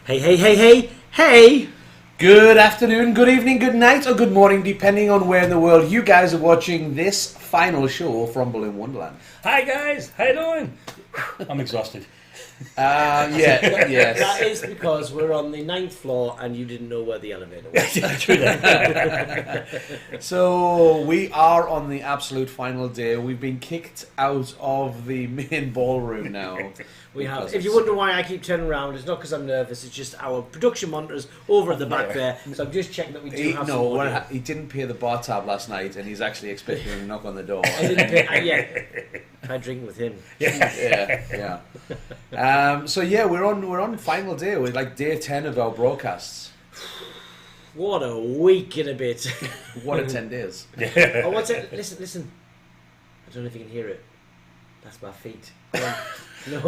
Hey, hey, hey, hey, hey! Good afternoon, good evening, good night, or good morning, depending on where in the world you guys are watching this final show from Wonderland. Hi guys, how you doing? I'm exhausted. Yes. That is because we're on the 9th floor and you didn't know where the elevator was. True that. So we are on the absolute final day. We've been kicked out of the main ballroom now. We have. If you wonder why I keep turning around, it's not because I'm nervous, it's just our production monitors over at the back there. So I'm just checking that we do have some audio. He didn't pay the bar tab last night, and he's actually expecting a knock on the door. I didn't pay, I drink with him. Yeah. So we're on final day. We're like day 10 of our broadcasts. What a week and a bit. What a 10 days. Oh, what's it? Listen. I don't know if you can hear it. That's my feet. No.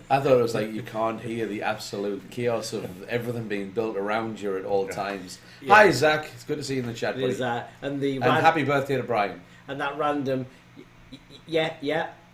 I thought it was like you can't hear the absolute chaos of everything being built around you at all times. Yeah. Hi, Zach. It's good to see you in the chat, buddy. There's that. And happy birthday to Brian. And that random, yeah,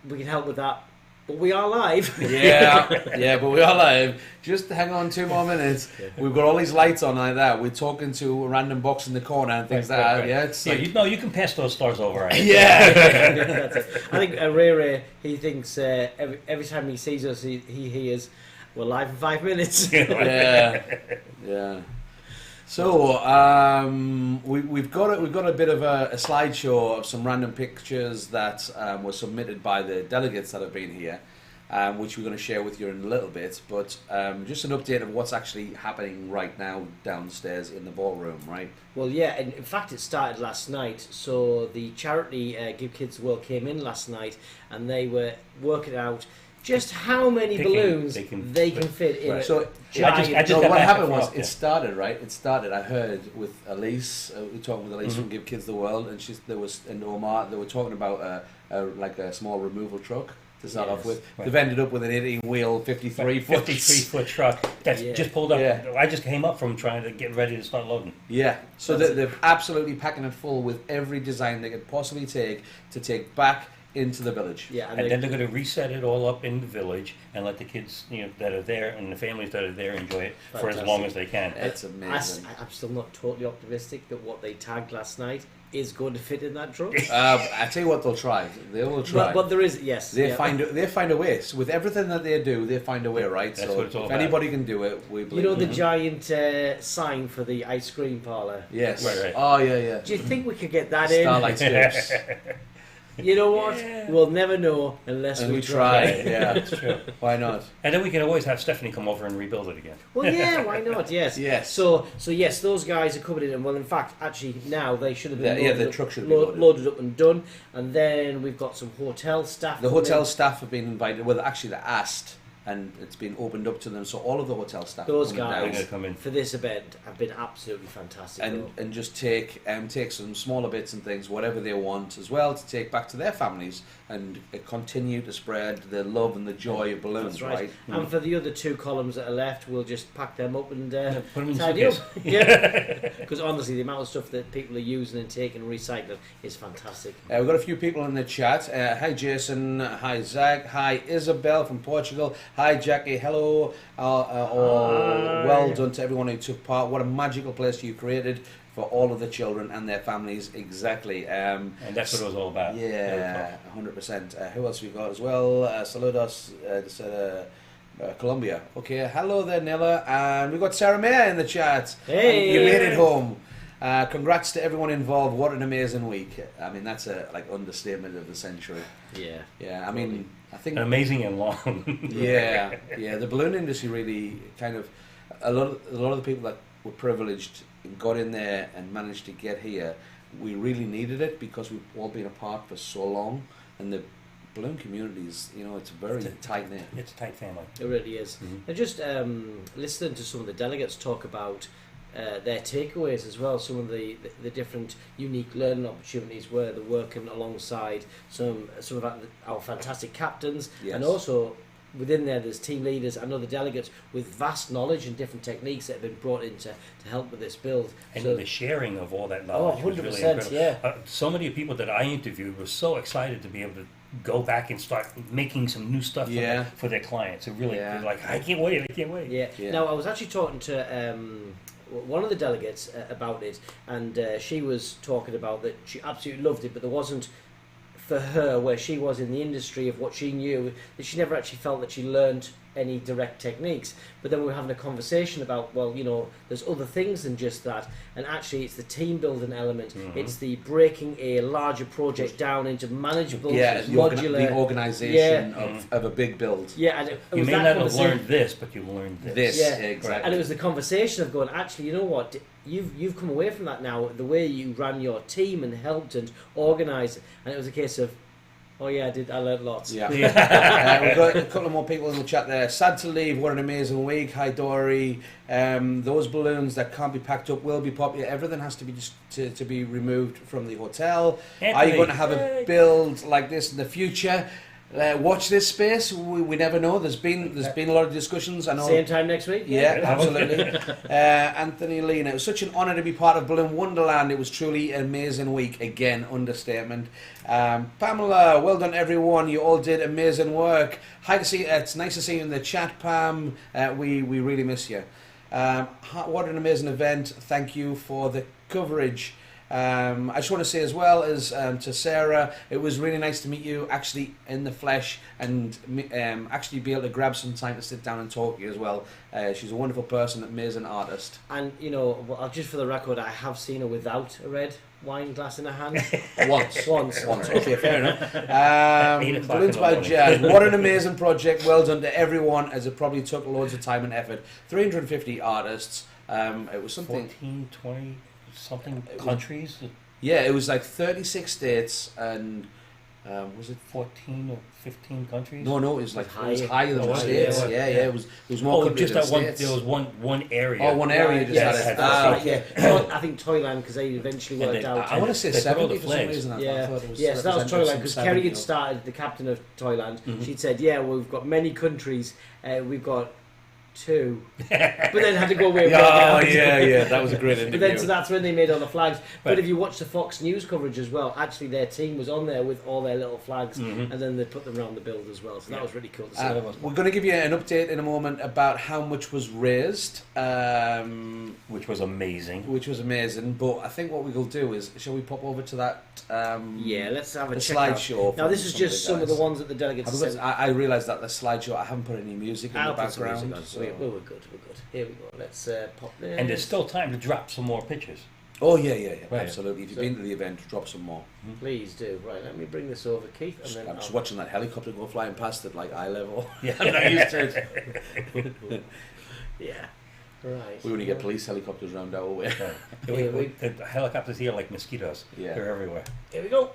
we can help with that. But we are live. Yeah, but we are live. Just hang on 2 more minutes. We've got all these lights on like that. We're talking to a random box in the corner and things like that. Right. Yeah, it's you can pass those stars over. Right? Yeah. That's it. I think Ray, he thinks every time he sees us, he hears, we're live in 5 minutes. Yeah. So we've got a bit of a slideshow of some random pictures that were submitted by the delegates that have been here, which we're going to share with you in a little bit. But just an update of what's actually happening right now downstairs in the ballroom, right? Well, yeah, and in fact it started last night. So the charity Give Kids the World came in last night, and they were working out just how many balloons they can fit in. Right. So what happened was it started. I heard with Elise, we were talking with Elise from Give Kids the World, and Omar. They were talking about a small removal truck to start off with. Right. They've ended up with an 18-wheel, 53-foot truck that's just pulled up. Yeah. I just came up from trying to get ready to start loading. Yeah, so they're absolutely packing it full with every design they could possibly take back into the village. Yeah, and then they're going to reset it all up in the village and let the kids, that are there and the families that are there enjoy it for as long as they can. It's amazing. I'm still not totally optimistic that what they tagged last night is going to fit in that truck. I tell you what, they'll try. They will try. But there is, yes. They find a way. So with everything that they do, they find a way, right? That's so what it's all if about. anybody can do it, we believe. The giant sign for the ice cream parlour? Yes. Right. Oh, yeah. Do you think we could get that in? Starlight Strips. You know what? Yeah. We'll never know unless we try. Yeah, that's true. Why not? And then we can always have Stephanie come over and rebuild it again. Well, yeah, why not? Yes. Yes. So yes, those guys are covered in. Well, in fact, actually, now they should have been the truck should be loaded up and done. And then we've got some hotel staff. The hotel staff have been invited. Well, actually, they're asked. And it's been opened up to them, so all of the hotel staff, those guys for this event have been absolutely fantastic. And just take some smaller bits and things, whatever they want as well, to take back to their families and continue to spread the love and the joy of balloons. That's right. And for the other 2 columns that are left, we'll just pack them up and put them in tidy up. Yeah, because honestly, the amount of stuff that people are using and taking and recycling is fantastic. We've got a few people in the chat. Hi Jason, hi Zach, hi Isabel from Portugal. Hi Jackie, hello. Well done to everyone who took part. What a magical place you created for all of the children and their families. Exactly. And that's what it was all about. Yeah, 100%. Who else we got as well? Saludos, Colombia. Okay, hello there, Nella. And we got Sarah Mayer in the chat. Hey! You made it home. Congrats to everyone involved. What an amazing week. I mean, that's a understatement of the century. Yeah. I mean, I think amazing and long. yeah. The balloon industry really kind of a lot of the people that were privileged and got in there and managed to get here. We really needed it because we've all been apart for so long, and the balloon communities, it's very tight knit. It's a tight family. It really is. And just listening to some of the delegates talk about their takeaways as well, some of the different unique learning opportunities where they're working alongside some of our fantastic captains, and also within there's team leaders and other delegates with vast knowledge and different techniques that have been brought in to help with this build. And the sharing of all that knowledge was really incredible. Yeah. So many people that I interviewed were so excited to be able to go back and start making some new stuff for their clients. It really, they're like, I can't wait. Yeah. Now, I was actually talking to one of the delegates about it, and she was talking about that she absolutely loved it, but there wasn't, for her, where she was in the industry of what she knew, that she never actually felt that she learned any direct techniques. But then we were having a conversation about, well, you know, there's other things than just that, and actually it's the team building element. It's the breaking a larger project down into manageable, modular, the organisation of a big build. Yeah, and it You was may that not have learned this, but you learned this. Yeah, exactly. And it was the conversation of going, actually, you know what? You've come away from that now, the way you ran your team and helped and organised, and it was a case of, oh yeah, I learned lots. Yeah. We've got a couple of more people in the chat there. Sad to leave, what an amazing week. Hi Dory. Those balloons that can't be packed up will be popular. Everything has to be to be removed from the hotel. Anthony. Are you going to have a build like this in the future? Watch this space. We never know. There's been a lot of discussions. I know. Same time next week. Yeah, absolutely. Anthony Lena, it was such an honour to be part of Balloon Wonderland. It was truly an amazing week. Again, understatement. Pamela, well done everyone. You all did amazing work. Hi to see. It's nice to see you in the chat, Pam. We really miss you. What an amazing event. Thank you for the coverage. I just want to say as well as to Sarah, it was really nice to meet you actually in the flesh and actually be able to grab some time to sit down and talk to you as well. She's a wonderful person, amazing artist. And, you know, well, just for the record, I have seen her without a red wine glass in her hand. Once. Okay, fair enough. 8 o'clock Balloons in the by morning. Jazz. What an amazing project. Well done to everyone, as it probably took loads of time and effort. 350 artists. It was something... 14, 20... something countries. Yeah, it was like 36 states and was it 14 or 15 countries? No, it was like Higher. it was higher than Oh, the states. yeah. It was more countries just than that one. states. There was one area. Oh, one area just Yes, had it. that's right, yeah. I think Toyland, because they eventually And worked they- out. I want to say They throw 70 the for some flags. reason. I Yeah, thought it was so that was Toyland, because some Kerry 70, had started, the captain of Toyland. She'd said, yeah, well, we've got many countries, we've got 2, but then had to go away. yeah, that was a great But interview. then, so that's when they made all the flags. But Right. if you watch the Fox News coverage as well, actually their team was on there with all their little flags, and then they put them around the build as well. So that was really cool to see. We're going to give you an update in a moment about how much was raised, which was amazing. which was amazing. But I think what we will do is, shall we pop over to that? Yeah, let's have a the check out. slideshow. Now this is just some of the ones that the delegates Because sent. I realised that the slideshow, I haven't put any music in I'll the put some music background. on. So. We're good. Here we go. Let's pop this. And there's still time to drop some more pictures. Oh yeah, Right. absolutely. If you've been to the event, drop some more. Please do. Right, let me bring this over, Keith. And then I'm just I'll- watching that helicopter go flying past at like eye level. Yeah. I'm not used to it. Yeah. Right. We only get police helicopters around our way. The helicopters here are like mosquitoes. Yeah. They're everywhere. Here we go.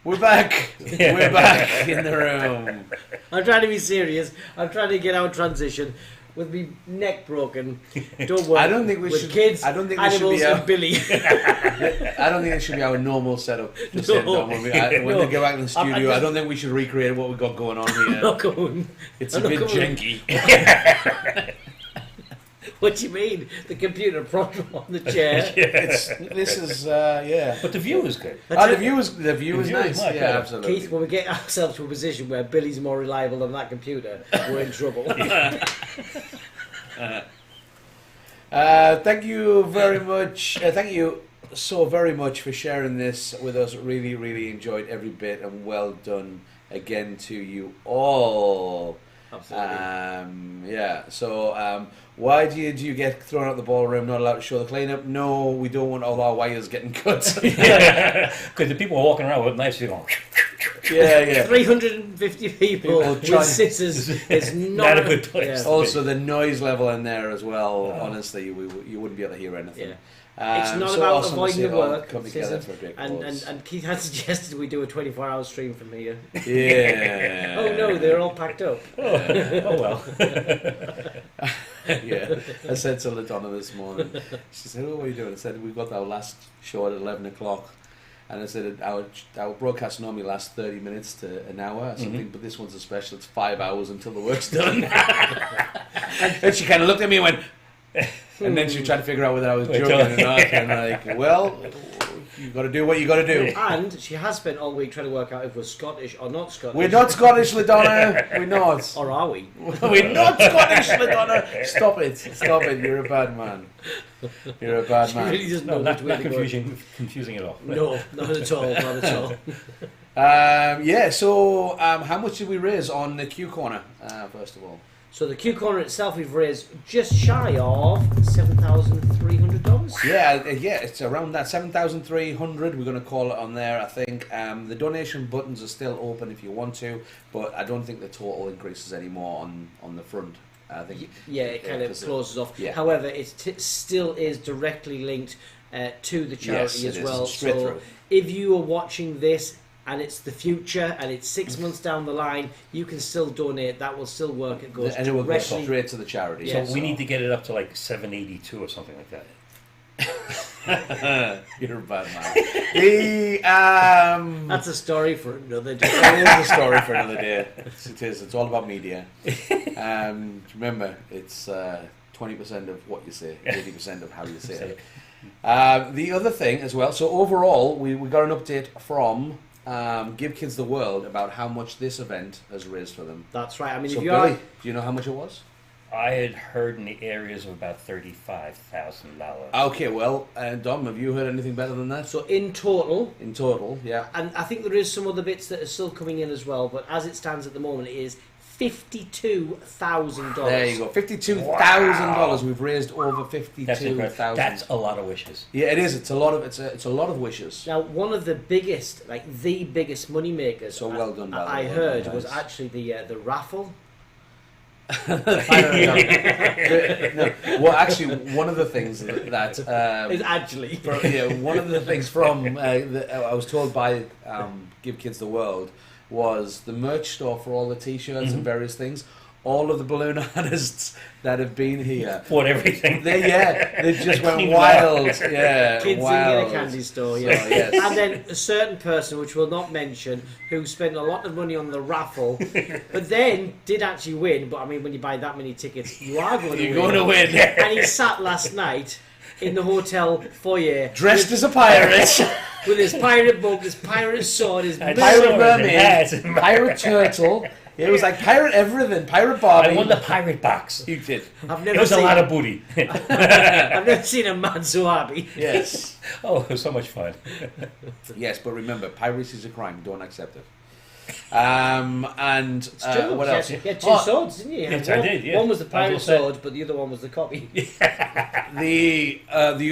We're back. We're back in the room. I'm trying to be serious. I'm trying to get our transition with me neck broken. Don't worry. I don't think we with should. Kids, I don't think this should animals, be our. and Billy. I don't think it should be our normal setup. Just No. saying, Dom, when No. they get back in the studio, just- I don't think we should recreate what we've got going on I'm here. not going. It's I'm a not bit going. janky. What do you mean? The computer propped up on the chair. This is yeah. But the view is good. The view is view is nice. much Yeah, better. absolutely. Keith, when we get ourselves to a position where Billy's more reliable than that computer, we're in trouble. Thank you very much. Thank you so very much for sharing this with us. Really, really enjoyed every bit, and well done again to you all. Absolutely. Yeah. So, why do you get thrown out the ballroom? Not allowed to show the cleanup? No, we don't want all our wires getting cut. Because the people walking around with knives, they're going. yeah. 350 people People with trying- scissors is Not a good place. Yeah. Also, the noise level in there as well. Honestly, you wouldn't be able to hear anything. Yeah. It's not so about awesome to avoiding see the it all work, come together scissors, for a great and cause. Keith had suggested we do a 24-hour stream from here. Yeah. Oh no, they're all packed up. Oh well. Yeah, I said to Ladonna this morning. She said, "Oh, what are you doing?" I said, "We've got our last show at 11 o'clock." And I said, our broadcast normally lasts 30 minutes to an hour or something, but this one's a special. It's 5 hours until the work's done. And she kind of looked at me and went, and then she tried to figure out whether I was joking or not. And I'm like, well, you got to do what you got to do. And she has spent all week trying to work out if we're Scottish or not Scottish. We're not Scottish, Ladonna. We're not. Or are we? We're not Scottish, Ladonna. Stop it. Stop it. You're a bad man. You're a bad She man. really doesn't No, know not, which way not to go. confusing at all. No, not at all. Not at all. Yeah, so how much did we raise on the Q Corner, first of all? So the Q Corner itself, we've raised just shy of $7,300. Yeah, it's around that 7,300. We're going to call it on there, I think. The donation buttons are still open if you want to, but I don't think the total increases anymore on the front. I think Yeah, it kind of closes off. Yeah. However, it still is directly linked to the charity Yes, as it is. well. Straight So through. if you are watching this and it's the future and it's 6 months down the line, you can still donate. That will still work. It goes and it will go directly. straight to the charity. Yeah, So we need to get it up to like 782 or something like that. You're a bad man. That's a story for another day. It is a story for another day. It is. It's all about media. Remember, it's 20% of what you say, 80% of how you say it. The other thing as well, so overall, we got an update from Give Kids the World about how much this event has raised for them. That's right. I mean, So if you Billy, are... do you know how much it was? I had heard in the areas of about $35,000. Okay, well, Dom, have you heard anything better than that? So in total, In total, yeah. and I think there is some other bits that are still coming in as well, but as it stands at the moment, it is $52,000. There you go, $52,000. We've raised over That's $52,000. incredible. That's a lot of wishes. Yeah, it is. It's a lot of wishes. Now, one of the biggest, like the biggest money makers, So well done, by the I way. heard, Nice. was actually the raffle. No. Well, actually, one of the things that It's actually one of the things from I was told by Give Kids the World was the merch store for all the T-shirts and various things. All of the balloon artists that have been here, Bought everything. they just went cleaned wild. Yeah, kids wild. in a candy store, So, yeah. yes. And then a certain person, which we'll not mention, who spent a lot of money on the raffle, but then did actually win. But I mean, when you buy that many tickets, you are going to You're win. going to win. And he sat last night in the hotel foyer Dressed as a pirate. with his pirate book, his pirate sword, his And Pirate swords and mermaid, hats and- pirate turtle. It was like pirate everything, pirate Barbie. I won the pirate box. You did. I've It never was a seen lot of booty. I've never seen a man so happy. Yes. Oh, it was so much fun. Yes, but remember, piracy is a crime. Don't accept it. And It's true. what else? You had two swords, didn't you? You had Yes, I did, yeah. One was the pirate I was all set. sword, but the other one was the copy. The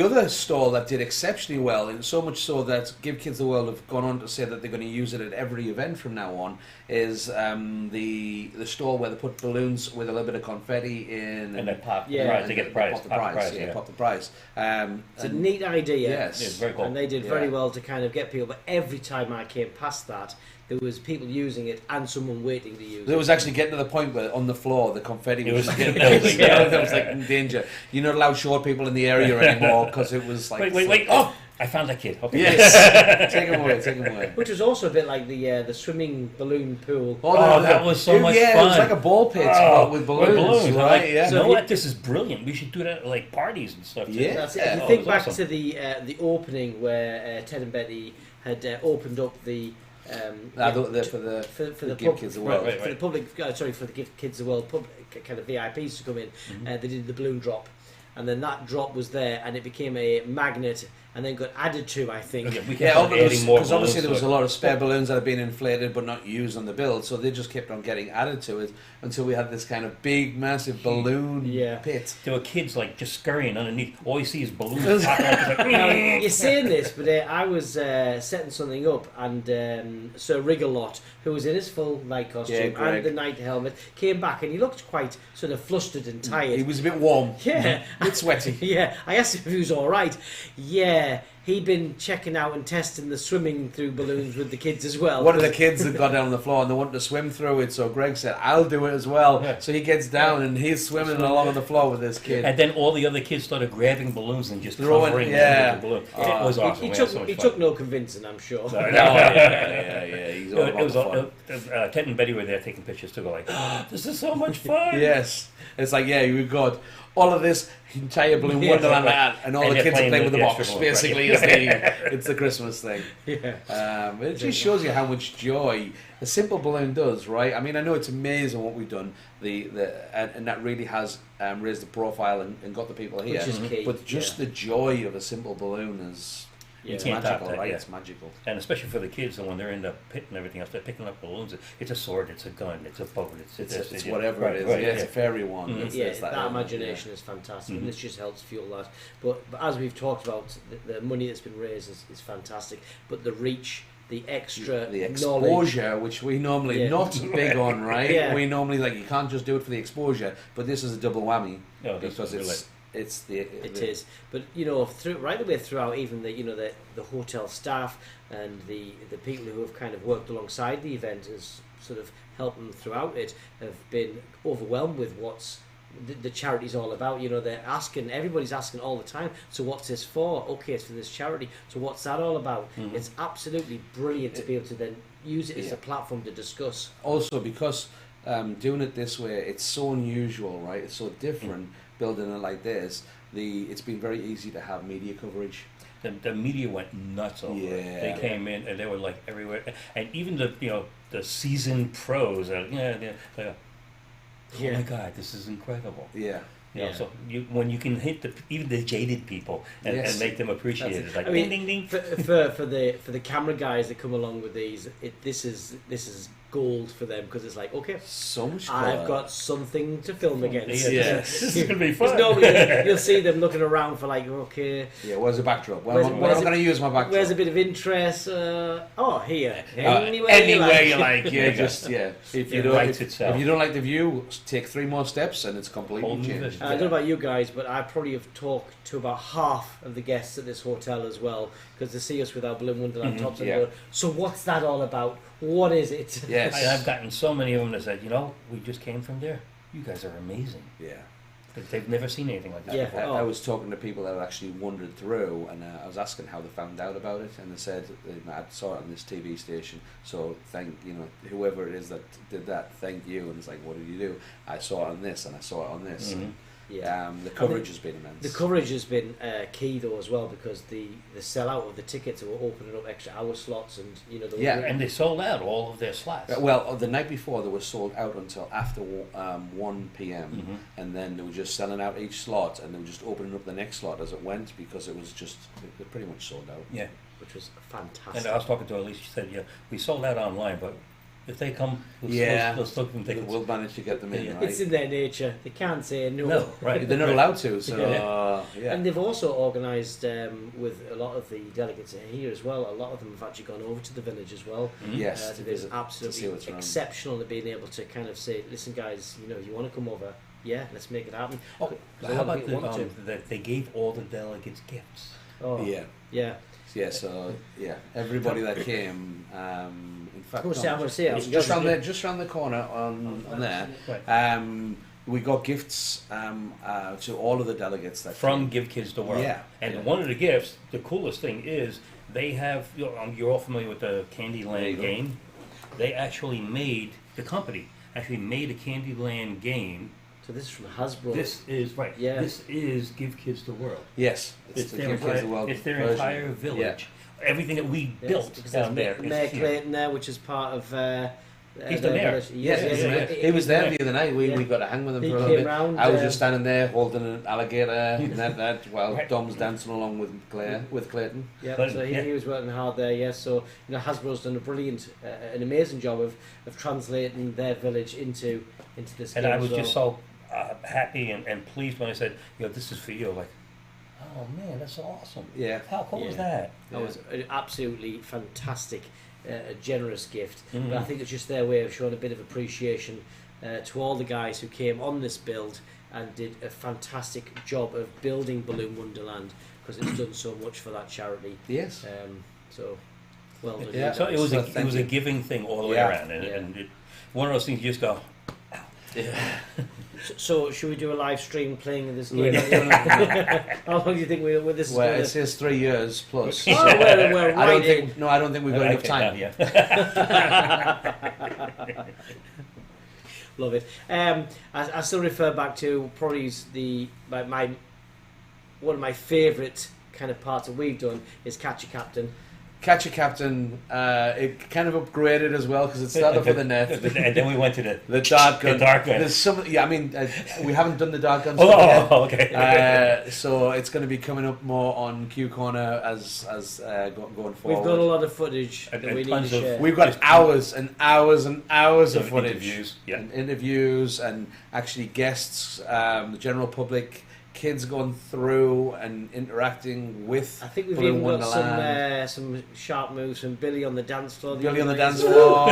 other stall that did exceptionally well, and so much so that Give Kids the World have gone on to say that they're going to use it at every event from now on, is the stall where they put balloons with a little bit of confetti in, And they pop the Yeah. prize. They get the prize. Pop the prize. Yeah, pop the prize. It's a neat idea. Yes. It's very cool. And they did very Yeah. well to kind of get people. But every time I came past that, there was people using it and someone waiting to use There it. was actually getting to the point where on the floor the confetti It was was- just getting it was- it was like in danger. You're not allowed short people in the area anymore because it was like Wait! Oh, I found that kid. Okay. Yes, take him away. Which was also a bit like the swimming balloon pool. Oh, that was so much yeah, fun. it was like a ball pit Oh, but with balloons, I'm right? like, Yeah. You know So what? This is brilliant. We should do that at like parties and stuff. Too. Yeah. That's it. If you Oh, think it was back awesome. to the opening where Ted and Betty had opened up the For the for the Give pub, Kids the Right, World. right. for the public, for the Give Kids the World pub, kind of VIPs to come in. They did the balloon drop, and then that drop was there, and it became a magnet, and then got added to, I think. Okay, we Yeah, kept on adding more because obviously there was balloons a to lot of spare balloons that had been inflated but not used on the build, so they just kept on getting added to it until we had this kind of big, massive balloon Yeah. pit. it. There were kids like just scurrying underneath. All you see is balloons popping up. It's like, Now, you're saying this, but I was setting something up, and Sir Rigolot, who was in his full night costume Greg. and the night helmet, came back, and he looked quite sort of flustered and tired. He was a bit warm, Yeah. a bit sweaty. Yeah, I asked him if he was all right. Yeah, he'd been checking out and testing the swimming through balloons with the kids as well. One of the kids had got down on the floor and they wanted to swim through it, so Greg said, "I'll do it as well." Yeah. So he gets down and he's swimming along on the floor with this kid. and then all the other kids started grabbing balloons and just Throwing- covering yeah. them with the balloon. Oh. It was awesome. He We took had so much he fun. took no convincing, I'm sure. No, yeah. He's all It about was the all, fun. Ted and Betty were there taking pictures too. Go like, oh, this is so much fun. Yes, it's like we've got all of this entire balloon Yeah. Wonderland and all And the they're kids are playing playing with the the box. extra Basically, balloons, it's the Christmas thing. Yeah. It just shows you how much joy a simple balloon does, right? I mean, I know it's amazing what we've done, and that really has raised the profile and got the people here. Which is key. But just the joy of a simple balloon is Yeah. it's You can't top magical, that, right? yeah. It's magical. And especially for the kids, and when they're in the pit and everything else, they're picking up balloons. It's a sword, it's a gun, it's a boat, it's It's yeah. whatever Right, it is. right, yeah, it's a fairy one. Mhm. It's, Yeah, it's that element, imagination is fantastic, Mhm. and this just helps fuel that. But as we've talked about, the money that's been raised is fantastic, but the reach, the extra the knowledge. exposure, which we normally Yeah. not big on, right? Yeah. We normally you can't just do it for the exposure, but this is a double whammy No, that's because really- it's the It is, but right the way throughout, even the hotel staff and the people who have kind of worked alongside the event as sort of helped them throughout it have been overwhelmed with what's the charity's all about. Everybody's asking all the time, so what's this for? Okay, it's for this charity, so what's that all about? Mhm. It's absolutely brilliant to be able to then use it as Yeah. a platform to discuss. Also because doing it this way, it's so unusual, right? It's so different. Building it like this, it's been very easy to have media coverage. The media went nuts over it. Yeah. They came in and they were like everywhere, and even the seasoned pros. They're like, oh Yeah. my God, this is incredible. Yeah. You know, Yeah. so when you can hit even the jaded people and, Yes. and make them appreciate That's it, it. like I mean, ding ding ding. For the camera guys that come along with these, this is gold for them, because it's like, okay, So much I've colour. got something to film against. Yes. This is gonna be Because fun. normally you'll see them looking around for like, okay, Yeah, where's the backdrop? What Where's- am where's I it- going to use my backdrop? where's a bit of interest? Here, Anywhere you like. Yeah, Yeah. just If you It don't, writes itself. if you don't like the view, take 3 more steps and it's completely Whole new changed. vision. I don't know about you guys, but I probably have talked to about half of the guests at this hotel as well, because they see us with our Balloon Wonderland Mhm, tops and yeah. go, so what's that all about? What is it? Yes. I've gotten so many of them that said, we just came from there. You guys are amazing. Yeah. But they've never seen anything like that Yeah. before. I was talking to people that had actually wandered through, and I was asking how they found out about it, and they said, I saw it on this TV station, so thank whoever it is that did that, thank you. And it's like, what did you do? I saw it on this, and I saw it on this. Mhm. Yeah. The coverage has been immense. The coverage has been key though as well, because the sellout of the tickets were opening up extra hour slots, and there Yeah, were, And they sold out all of their slots. Well, the night before they were sold out until after 1 p.m. Mhm. and then they were just selling out each slot, and they were just opening up the next slot as it went, because it was just they pretty much sold out. Yeah. which was fantastic. And I was talking to Elise. She said, "Yeah, we sold out online, but If they come, Yeah. let's look them tickets. We'll manage to get them in, Yeah. right? It's in their nature. They can't say no. No, right. They're not allowed to, so yeah. And they've also organised with a lot of the delegates here as well. A lot of them have actually gone over to the village as well. Yes, to They've been visit, to see absolutely what's around. exceptional at being able to kind of say, listen, guys, you want to come over? Yeah, let's make it happen. Oh, 'Cause a how lot of about people want to. that they gave all the delegates gifts? Oh, Yeah. yeah. Yeah, so everybody that came, in fact, I'm going to say, it was just round the corner on there. Right. We got gifts to all of the delegates that From came. Give Kids the World. Yeah. And Yeah. one of the gifts, the coolest thing is, they have, you're all familiar with the There Candyland you go. game. They actually made, the company actually made a Candyland game. So this is from Hasbro. This is, right, Yeah. this is Give Kids the World. Yes, It's the their Give Kids the World entire version. entire village. Everything that we Yes, built because down there there's is Mayor here. Clayton there, which is part of. He's the mayor. Yeah, Yes, he yes, he was there the other night. We Yeah. got to hang with him He for a little came bit. round. I was just standing there holding an alligator and that while Right. Dom's dancing along with Clayton. Yeah, But, so yeah. he was working hard there. Yes, so Hasbro's done a brilliant, an amazing job of translating their village into this And game I as was well. just so happy and pleased when I said, this is for you. Like, oh man, that's awesome. Yeah. How cool is that? That was an absolutely fantastic, generous gift. Mhm. But I think it's just their way of showing a bit of appreciation to all the guys who came on this build and did a fantastic job of building Balloon Wonderland, because it's done so much for that charity. Yes. So, well done. Yeah. So it was So a thank you. giving thing all the way Yeah. around, and one of those things you just go. So should we do a live stream playing this game? How long do you think with this? Well, is it says 3 years plus. Oh, we're I don't right in. think. No, I don't think we've got enough time. Yeah. Love it. I still refer back to probably my one of my favourite kind of parts that we've done is Catch a Captain. Catch a Captain. It kind of upgraded as well because it started off with a net. And then we went to The dart gun. The dart gun. There's some. Yeah, I mean, we haven't done the dart gun. Oh, okay. So it's going to be coming up more on Q Corner as going forward. We've got a lot of footage And- that and we need to tons of- share. We've got hours and hours and hours of footage, Interviews, yeah. and interviews, and actually guests, the general public, kids going through and interacting with. I think we've Balloon even got Wonderland. some sharp moves from Billy on the dance floor. Billy on the other dance night. floor,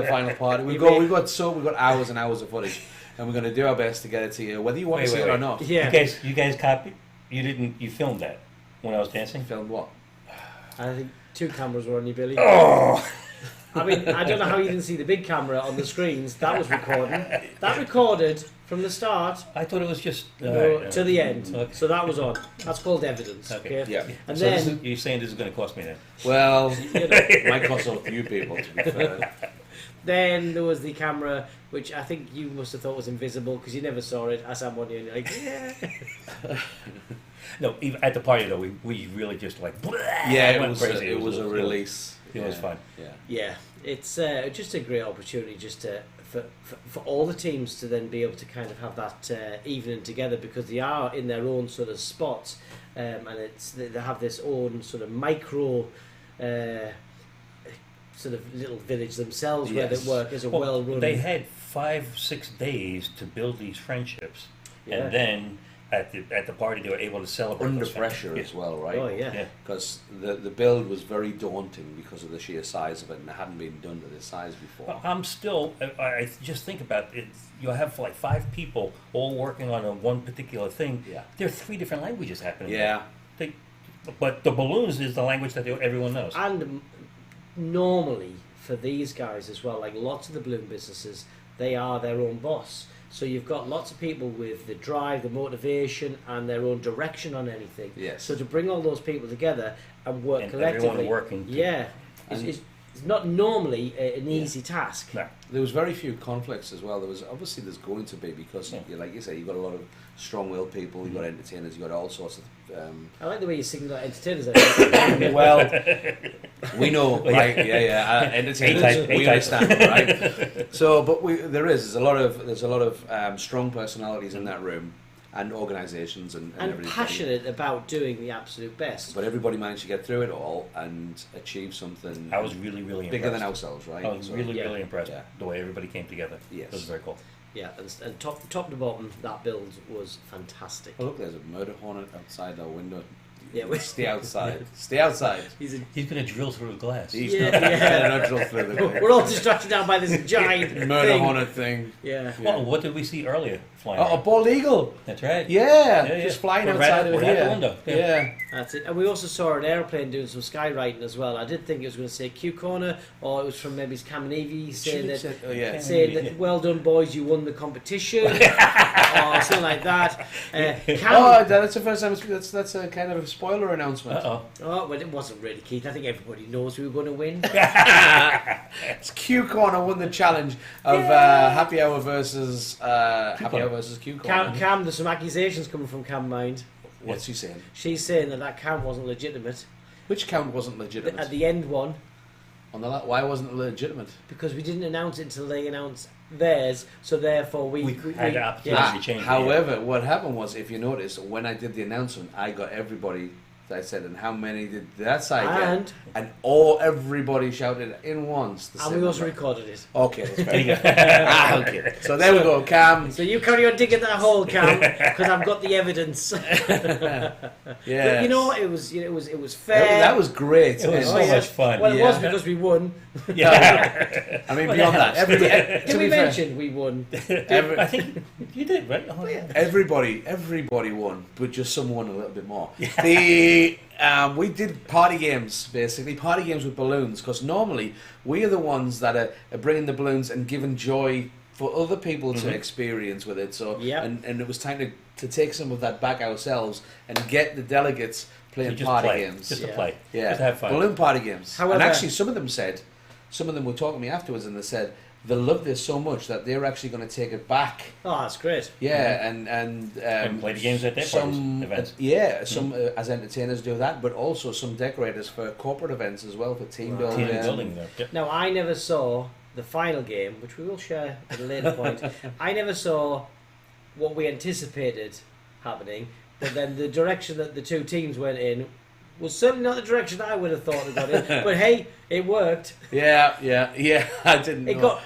the final party. You may- We've got hours and hours of footage, and we're going to do our best to get it to you, whether you want to see it or not. Yeah. You guys copied? You filmed that when I was dancing? Filmed what? I think 2 cameras were on you, Billy. Oh! I mean, I don't know how you didn't see the big camera on the screens. That was recording. That recorded from the start I thought it was just to the end. Okay. So that was on. That's called evidence. Okay. Okay. Yeah. And So then you're saying this is going to cost me then? Well, you know, might cost a few people, to be fair. then there was the camera, which I think you must have thought was invisible because you never saw it. As I'm on you, and you're like, yeah. No, even at the party though, we really just like Yeah, it went was. crazy. It was a release. It was fun. Yeah. Yeah, it's just a great opportunity just for all the teams to then be able to kind of have that evening together, because they are in their own sort of spots, and they have this own sort of micro sort of little village themselves where Yes. they work as a Well, well-run. They had 5-6 days to build these friendships, Yeah. and then at the party they were able to celebrate Under those pressure friendships. as well, right? Oh yeah. Yeah. Because the build was very daunting because of the sheer size of it, and it hadn't been done to this size before. Well, I'm still. I just think about it. You have like 5 people all working on one particular thing. Yeah. There are 3 different languages happening. Yeah. But the balloons is the language that everyone knows. And normally for these guys as well, like lots of the balloon businesses, they are their own boss. So you've got lots of people with the drive, the motivation, and their own direction on anything. Yes. So to bring all those people together and work And collectively, everyone working to- yeah, And- it's not normally an easy task. No. There was very few conflicts as well. Obviously there's going to be because, Yeah. like you say, you've got a lot of strong-willed people, you've got entertainers, you've got all sorts of. I like the way you sing that entertainers. Well, we know, right? Yeah. Entertainers, A-type, we A-type. understand, right? So, but there's a lot of strong personalities in that room, and organisations and everybody. passionate about doing the absolute best. But everybody managed to get through it all and achieve something. I was really, really bigger than impressed. ourselves, right? I was really, Yeah. really impressed Yeah. the way everybody came together. Yes. It was very cool. Yeah, and top to bottom, that build was fantastic. Oh, look, there's a murder hornet outside our window. Yeah, we- Stay outside. Stay outside. He's a, He's going to drill through the glass. He's Yeah, not, yeah. not drill through the we're all distracted now by this giant murder thing. hornet thing. Yeah. Well, what did we see earlier flying? Oh, a bald eagle. That's right. Yeah, just flying We're outside right, of we're here. out the window. Yeah. That's it. And we also saw an airplane doing some skywriting as well. I did think it was going to say Q Corner, or it was from maybe Cam Navy saying that, Oh, yeah. saying that, well done boys, you won the competition, or something like that. Cam, Oh, that's the first time. That's a kind of a spoiler announcement. Uh-oh. oh, well, it wasn't really, Keith. I think everybody knows we were going to win. It's Q Corner won the challenge of Happy Hour versus Happy Hour versus Q Corner. Cam, there's some accusations coming from Cam Mind. What's he saying? She's saying that cam wasn't legitimate. Which count wasn't legitimate? At the end one, On the why wasn't it legitimate? because we didn't announce it until they announced theirs, so therefore we had the opportunity to change it, However, what happened was, if you notice, when I did the announcement, I got everybody. I said, and how many did that side And- get? And everybody shouted in once. The and same we also number. recorded it. Okay, that's fair. Okay. So there we go, Cam. So you carry on digging that hole, Cam, because I've got the evidence. Yeah. But you know what? It was it was fair. That was great. It was And- so yeah. much fun. Well, it was Yeah. because we won. Yeah. I mean, Well, beyond that that, helps. to Did we be fair, mention we won? every- I think you did, right? Oh, yeah. everybody won, but just some won a little bit more. We did party games, basically party games with balloons, because normally we are the ones that are bringing the balloons and giving joy for other people to experience with it. So Yep. and it was time to take some of that back ourselves and get the delegates playing Just party play. games. Just to Yeah. play. Yeah, Just have fun. balloon party games. However- and actually, some of them were talking to me afterwards, and they said they love this so much that they're actually going to take it back. Oh, that's great. Yeah, and play the games at their some parties, events. Yeah, some as entertainers do that, but also some decorators for corporate events as well, for team Right. building. Team building there. Yep. Now, I never saw the final game, which we will share at a later point. I never saw what we anticipated happening, but then the direction that the two teams went in was certainly not the direction I would have thought they got in. But hey, it worked. Yeah. I didn't. It know.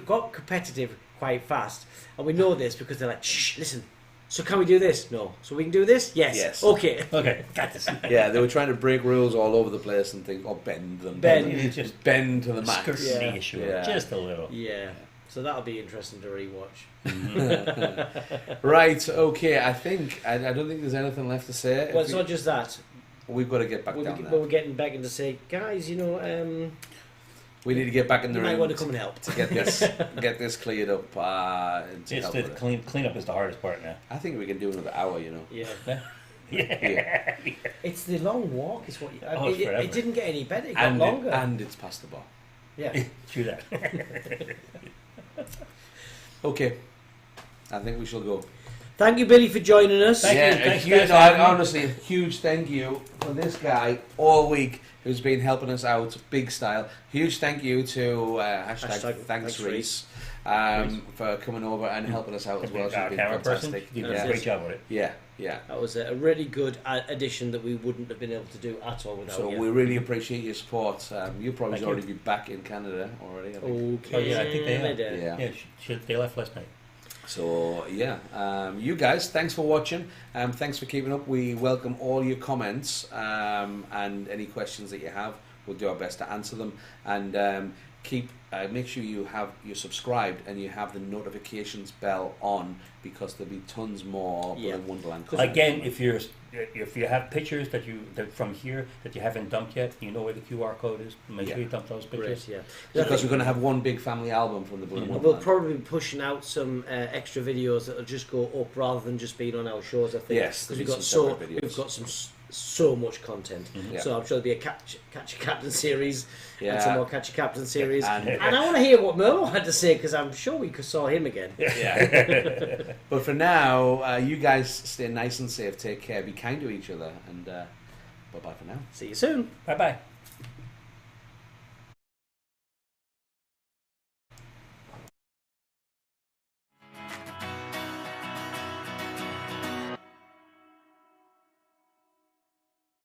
got competitive quite fast, and we know this because they're like, "Shh, listen. So can we do this? No. So we can do this? Yes. Yes. Okay. Okay, got this. Yeah, they were trying to break rules all over the place and think, or bend them. Bend. It's just Bend to the max. skirting Yeah. the issue Yeah. just a little. Yeah. So that'll be interesting to rewatch. Right. Okay. I don't think there's anything left to say. Well, it's not just that. We've got to get back down there. We're getting back in to say, guys, We need to get back in the you might room want to come and help. to get this cleared up. And to It's help the with it. cleanup is the hardest part now. I think we can do another hour. Yeah. Yeah. It's the long walk. Is what Oh, it's forever. it didn't get any better. It got longer. And it's past the bar. Yeah. True that. Okay. I think we shall go. Thank you, Billy, for joining us. Thank you. A Thanks, huge, guys, for having me. honestly, a huge thank you for this guy all week who's been helping us out big style. Huge thank you to hashtag thanks Reese for coming over and helping us out as well. She's Our been camera person, fantastic. you did Yeah. a great job with it. Yeah. That was a really good addition that we wouldn't have been able to do at all without So you. we really appreciate your support. You'll probably Thank already you. be back in Canada already. I think. Okay. Oh, yeah, I think they are. Canada. Yeah. They left last night. So you guys, thanks for watching. Thanks for keeping up. We welcome all your comments and any questions that you have. We'll do our best to answer them. And make sure you're subscribed and you have the notifications bell on, because there'll be tons more Wonderland. Again, if you have pictures that from here that you haven't dumped yet, you know where the QR code is. Make sure you dump those pictures. Great, Because we're going to have one big family album from the Blue And Wonderland. we'll probably be pushing out some extra videos that'll just go up rather than just being on our shows, I think. Yes, because there'll be some separate videos. we've got so much content. Yeah. So I'm sure there'll be a Catch a Captain series and Yeah. some more Catch a Captain series. And- And I want to hear what Merlo had to say, because I'm sure we saw him again. Yeah. But for now, you guys stay nice and safe. Take care. Be kind to each other. And bye-bye for now. See you soon. Bye bye.